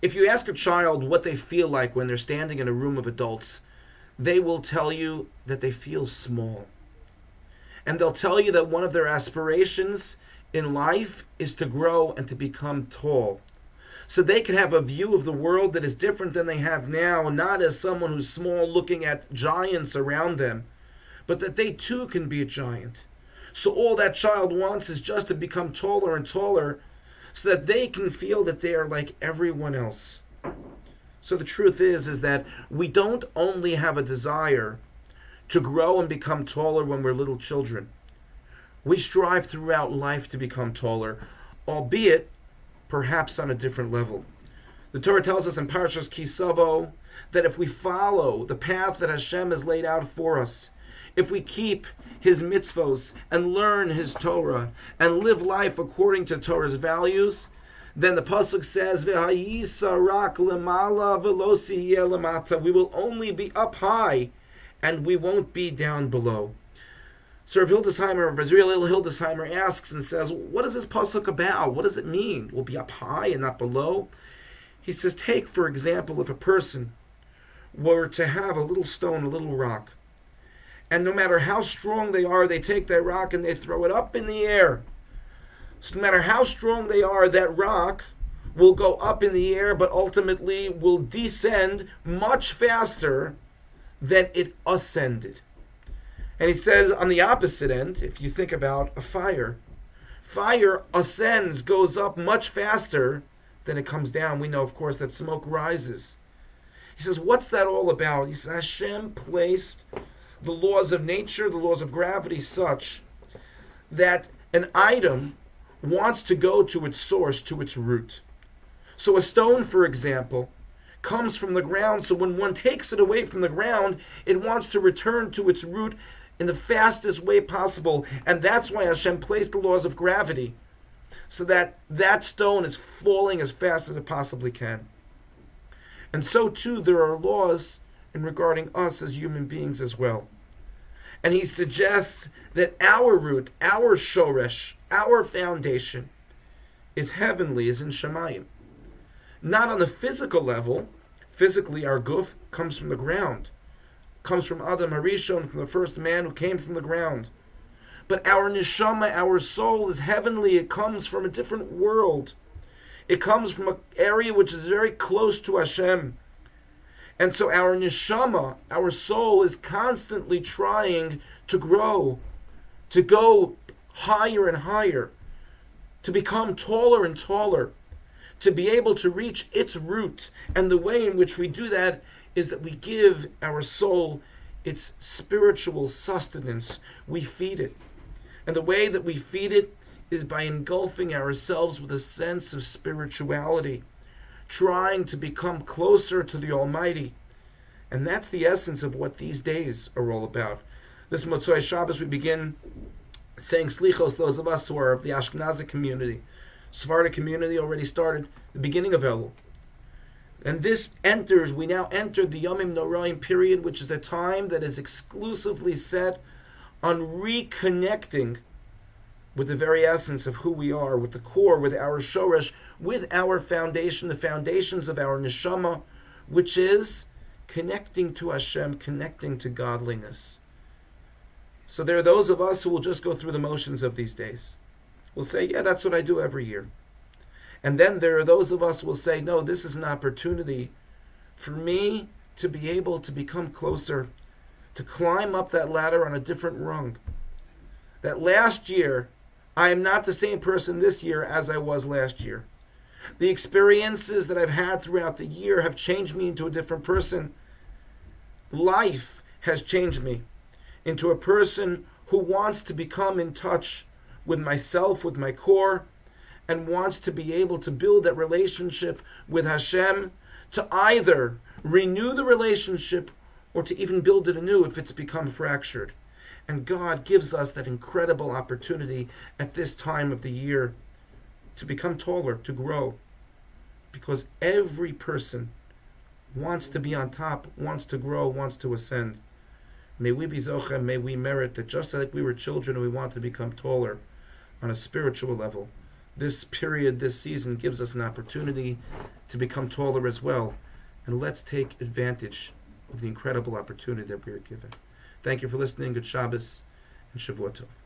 If you ask a child what they feel like when they're standing in a room of adults, they will tell you that they feel small. And they'll tell you that one of their aspirations in life is to grow and to become tall. So they can have a view of the world that is different than they have now, not as someone who's small looking at giants around them, but that they too can be a giant. So all that child wants is just to become taller and taller so that they can feel that they are like everyone else. So the truth is that we don't only have a desire to grow and become taller when we're little children. We strive throughout life to become taller, albeit perhaps on a different level. The Torah tells us in Parshas Ki Savo that if we follow the path that Hashem has laid out for us, if we keep His mitzvos and learn His Torah and live life according to Torah's values, then the pasuk says, "V'hayisa rak lemala v'lo siyeh lemata." We will only be up high, and we won't be down below. So Rav Israel Hildesheimer asks and says, what is this pasuk about? What does it mean? We'll be up high and not below? He says, take, for example, if a person were to have a little stone, a little rock, and no matter how strong they are, they take that rock and they throw it up in the air. So no matter how strong they are, that rock will go up in the air, but ultimately will descend much faster than it ascended. And he says on the opposite end, if you think about a fire, fire ascends, goes up much faster than it comes down. We know, of course, that smoke rises. He says, what's that all about? He says, Hashem placed the laws of nature, the laws of gravity, such that an item wants to go to its source, to its root. So a stone, for example, comes from the ground, so when one takes it away from the ground, it wants to return to its root in the fastest way possible. And that's why Hashem placed the laws of gravity, so that that stone is falling as fast as it possibly can. And so too, there are laws in regarding us as human beings as well. And he suggests that our root, our shoresh, our foundation is heavenly, is in Shemayim. Not on the physical level. Physically, our guf comes from the ground, comes from Adam Harishon, from the first man who came from the ground. But our neshama, our soul, is heavenly. It comes from a different world. It comes from an area which is very close to Hashem. And so our neshama, our soul, is constantly trying to grow, to go higher and higher, to become taller and taller, to be able to reach its root. And the way in which we do that is that we give our soul its spiritual sustenance. We feed it. And the way that we feed it is by engulfing ourselves with a sense of spirituality, trying to become closer to the Almighty. And that's the essence of what these days are all about. This Motzoi Shabbos we begin saying Slichos, those of us who are of the Ashkenazic community. Sephardic community already started the beginning of Elul. And we now enter the Yomim Noraim period, which is a time that is exclusively set on reconnecting with the very essence of who we are, with the core, with our shoresh, with our foundation, the foundations of our neshama, which is connecting to Hashem, connecting to godliness. So there are those of us who will just go through the motions of these days. We'll say, yeah, that's what I do every year. And then there are those of us who will say, no, this is an opportunity for me to be able to become closer, to climb up that ladder on a different rung. That last year, I am not the same person this year as I was last year. The experiences that I've had throughout the year have changed me into a different person. Life has changed me into a person who wants to become in touch with myself, with my core, and wants to be able to build that relationship with Hashem, to either renew the relationship or to even build it anew if it's become fractured. And God gives us that incredible opportunity at this time of the year to become taller, to grow. Because every person wants to be on top, wants to grow, wants to ascend. May we be zocha, may we merit that just like we were children and we want to become taller on a spiritual level, this period, this season, gives us an opportunity to become taller as well. And let's take advantage of the incredible opportunity that we are given. Thank you for listening. Good Shabbos and Shavua Tov.